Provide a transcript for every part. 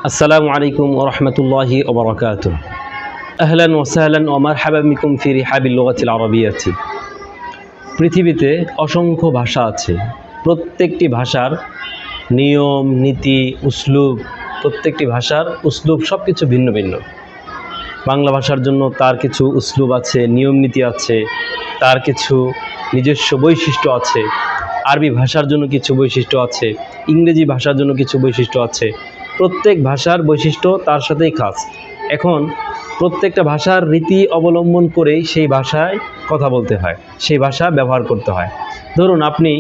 আসসালামু আলাইকুম ওয়া রাহমাতুল্লাহি ওয়া বারাকাতুহু। আহলান ওয়া সাহলান ওয়া মারহাবান বিকুম ফি রিহাবিল লুগাতিল আরাবিয়াতি। পৃথিবীতে অসংখ্য ভাষা আছে। প্রত্যেকটি ভাষার নিয়ম, নীতি, উসলুব, প্রত্যেকটি ভাষার উসলুব সব কিছু ভিন্ন ভিন্ন। বাংলা ভাষার জন্য তার কিছু উসলুব আছে, নিয়ম নীতি আছে, তার কিছু নিজস্ব বৈশিষ্ট্য আছে। আরবি ভাষার জন্য কিছু বৈশিষ্ট্য আছে, ইংরেজি ভাষার জন্য কিছু বৈশিষ্ট্য আছে। প্রত্যেক ভাষার বৈশিষ্ট্য তার সাথেই খাস। এখন প্রত্যেকটা ভাষার রীতি অবলম্বন করেই সেই ভাষায় কথা বলতে হয়, সেই ভাষা ব্যবহার করতে হয়। ধরুন আপনি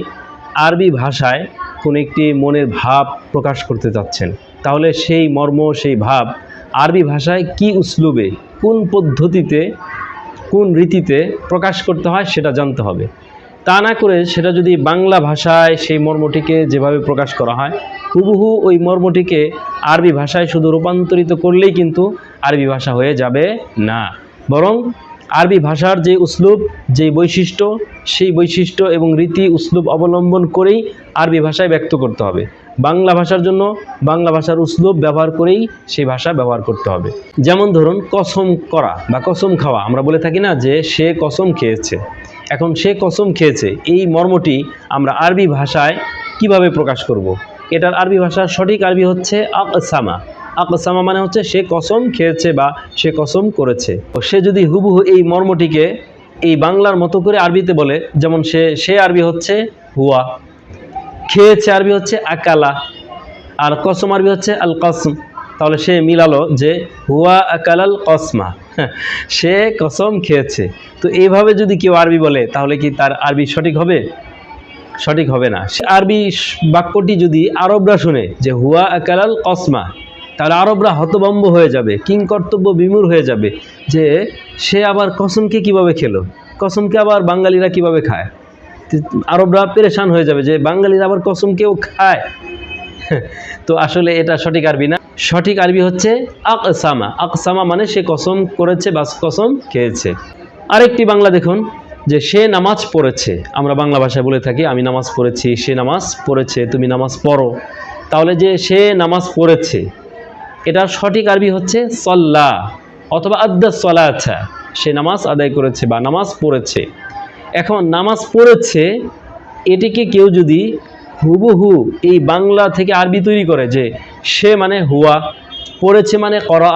আরবি ভাষায় কোনো একটি মনের ভাব প্রকাশ করতে চাচ্ছেন, তাহলে সেই মর্ম, সেই ভাব আরবি ভাষায় কি উসলুবে, কোন পদ্ধতিতে, কোন রীতিতে প্রকাশ করতে হয় সেটা জানতে হবে। তা না করে সেটা যদি বাংলা ভাষায় সেই মর্মটিকে যেভাবে প্রকাশ করা হয়, হুবহু ওই মর্মটিকে আরবি ভাষায় শুধু রূপান্তরিত করলেই কিন্তু আরবি ভাষা হয়ে যাবে না। বরং আরবি ভাষার যে উসলুব, যে বৈশিষ্ট্য, সেই বৈশিষ্ট্য এবং রীতি উসলুব অবলম্বন করেই আরবি ভাষায় ব্যক্ত করতে হবে। বাংলা ভাষার জন্য বাংলা ভাষার উসলুব ব্যবহার করেই সেই ভাষা ব্যবহার করতে হবে। যেমন ধরুন কসম করা বা কসম খাওয়া, আমরা বলে থাকি না যে সে কসম খেয়েছে। এখন সে কসম খেয়েছে, এই মর্মটি আমরা আরবি ভাষায় কিভাবে প্রকাশ করব। এটার আরবি ভাষার সঠিক আরবি হচ্ছে আকসামা। আকসামা মানে হচ্ছে সে কসম খেয়েছে বা সে কসম করেছে। সে যদি হুবহু এই মর্মটিকে এই বাংলার মতো করে আরবিতে বলে, যেমন সে আরবি হচ্ছে হুয়া, খেয়েছে আরবি হচ্ছে আকালা, আর কসম আরবি হচ্ছে আল কসম। তাহলে সে মিলালো যে হুয়া আকালাল কসমা, সে কসম খেয়েছে। তো এইভাবে যদি কেউ আরবি বলে তাহলে কি তার আরবি সঠিক হবে? সঠিক হবে না। সে আরবি বাক্যটি যদি আরবরা শুনে যে হুয়া আকালাল কসমা, তাহলে আরবরা হতভম্ব হয়ে যাবে, কিংকর্তব্য বিমূঢ় হয়ে যাবে যে সে আবার কসমকে কিভাবে খেলো, কসমকে আবার বাঙালিরা কিভাবে খায়। আরবরা পেরেশান হয়ে যাবে যে বাঙালিরা আবার কসমকেও খায়। তো আসলে এটা সঠিক আরবি না। সঠিক আরবি হচ্ছে আকসামা। আকসামা মানে সে কসম করেছে বা কসম খেয়েছে। আরেকটি বাংলা দেখুন, যে সে নামাজ পড়েছে। আমরা বাংলা ভাষায় বলে থাকি আমি নামাজ পড়েছি, সে নামাজ পড়েছে, তুমি নামাজ পড়ো। তাহলে যে সে নামাজ পড়েছে, এটার সঠিক আরবি হচ্ছে সল্লা অথবা আদ্দা সলাতা, সে নামাজ আদায় করেছে বা নামাজ পড়েছে। এখন নামাজ পড়েছে এটিকে কেউ যদি হুবহু এই বাংলা থেকে আরবি তৈরি করে যে সে মানে হুয়া, পড়েছে মানে করা,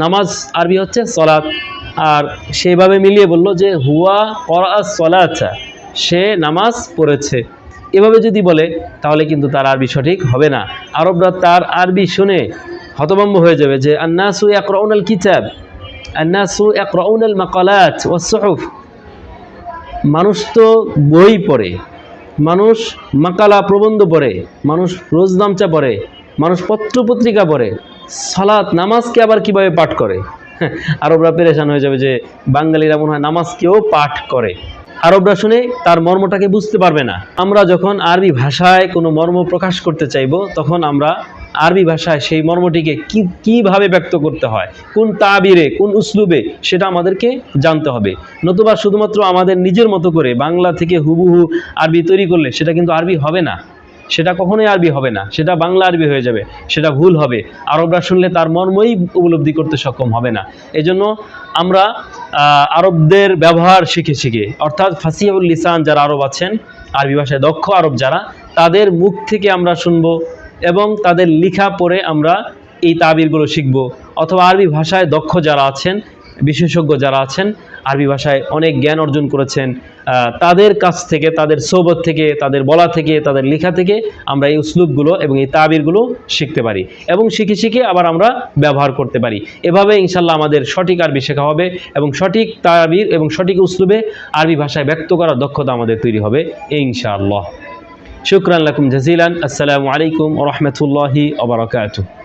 নামাজ আরবি হচ্ছে সলাত, আর সেভাবে মিলিয়ে বলল যে হুয়া করা সলাতা, সে নামাজ পড়েছে, এভাবে যদি বলে তাহলে কিন্তু তার আরবি সঠিক হবে না। আরবরা তার আরবি শুনে হতভম্ব হয়ে যাবে যে আন্নাসু ইয়াকরাউনাল কিতাব, আন্নাসু ইয়াকরাউনাল মাকালাত ওয়াস সুহুফ। মানুষ তো বই পড়ে, মানুষ মাকালা প্রবন্ধ পড়ে, মানুষ রোজনামচা পড়ে, মানুষ পত্রপত্রিকা পড়ে, সালাত নামাজকে আবার কিভাবে পাঠ করে। আরবরা পেরেশান হয়ে যাবে যে বাঙালিরা মনে হয় নামাজকেও পাঠ করে। আরবরা শুনে তার মর্মটাকে বুঝতে পারবে না। আমরা যখন আরবি ভাষায় কোনো মর্ম প্রকাশ করতে চাইব, তখন আমরা আরবি ভাষায় সেই মর্মটিকে কিভাবে ব্যক্ত করতে হয়, কোন তাবিরে, কোন উসলুবে, সেটা আমাদেরকে জানতে হবে। নতুবা শুধুমাত্র আমাদের নিজের মতো করে বাংলা থেকে হুবহু আরবি তৈরি করলে সেটা কিন্তু আরবি হবে না, সেটা কখনোই আরবি হবে না, সেটা বাংলা আরবি হয়ে যাবে, সেটা ভুল হবে। আরবরা শুনলে তার মর্মই উপলব্ধি করতে সক্ষম হবে না। এজন্য আমরা আরবদের ব্যবহার শিখে শিখে, অর্থাৎ ফাসিহুল লিসান যারা আরব আছেন, আরবি ভাষায় দক্ষ আরব যারা, তাদের মুখ থেকে আমরা শুনবো এবং তাদের লেখা পড়ে আমরা এই তাবিরগুলো শিখব। অথবা আরবি ভাষায় দক্ষ যারা আছেন, বিশেষজ্ঞ যারা আছেন, আরবি ভাষায় অনেক জ্ঞান অর্জন করেছেন, তাদের কাছ থেকে, তাদের সোহবত থেকে, তাদের বলা থেকে, তাদের লেখা থেকে আমরা এই উসলুবগুলো এবং এই তাবিরগুলো শিখতে পারি এবং শিখে শিখে আবার আমরা ব্যবহার করতে পারি। এভাবে ইনশাল্লাহ আমাদের সঠিক আরবি শেখা হবে এবং সঠিক তাবির এবং সঠিক উসলুবে আরবি ভাষায় ব্যক্ত করার দক্ষতা আমাদের তৈরি হবে ইনশাআল্লাহ। শুকরান লাকুম জাজিলান। আসসালামু আলাইকুম ওয়া রাহমাতুল্লাহি ওয়া বারাকাতুহু।